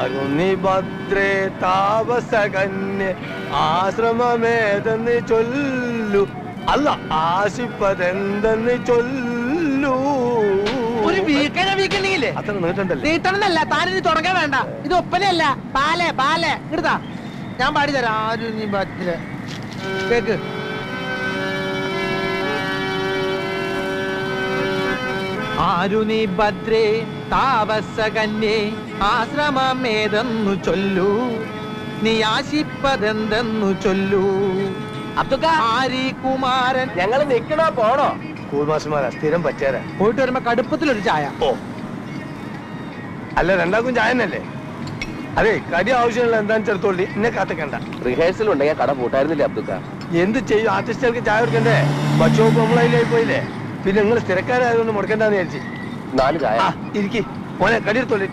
ആരുണി ഭദ്രേ താപസകന്യ ആശ്രമമേതെന്ന് ചൊല്ലു. അല്ല, ആശിപ്പതെന്തെന്ന് ചൊല്ലു. ഒരു വീക്കണ്ടെങ്കിലേ അത്ര നീട്ടണ്ടല്ലേ? നീട്ടണമെന്നല്ല, താനിത് തുടങ്ങാൻ വേണ്ട. ഇത് ഒപ്പനയല്ല, ബാലെ ബാലെ. ഇടുതാ, ഞാൻ പാടിത്തരാം. ആരുണി ഭദ്ര കേക്ക്. ആരുണി ഭദ്രേ താപസകന്യേ ആശ്രമമേതെന്നു ചൊല്ലു, നീ ആശിപ്പതെന്തെന്നു ചൊല്ലു. ആരി കുമാരൻ. ഞങ്ങള് നിക്കണോ പോണോ? സ്കൂൾ മാസ്റ്റർമാരാ, സ്ഥിരം പറ്റാരാ. പോയിട്ട് വരുമ്പോ കടുപ്പത്തിലൊരു ചായ. ഓ, അല്ല രണ്ടാക്കും ചായ തന്നെയല്ലേ? അതെ, കടി ആവശ്യമുള്ള എന്താന്ന് ചെറുത്തോളി, എന്നെ കാത്തിക്കണ്ട. റിഹേഴ്സൽ ഉണ്ടെങ്കിൽ കട പൂട്ടായിരുന്നില്ലേ അബ്ദുക്ക? എന്ത് ചെയ്യും, ആർട്ടിസ്റ്റുകൾക്ക് ചായ കൊടുക്കണ്ടേ? ഭക്ഷവും നമ്മളതിലായി പോയില്ലേ. പിന്നെ നിങ്ങൾ സ്ഥിരക്കാരായതുകൊണ്ട് മുടക്കണ്ടെന്ന് വിചാരിച്ചു. 4 ചായ ഇരിക്കി മോനെ, കടി എടുത്തോളി.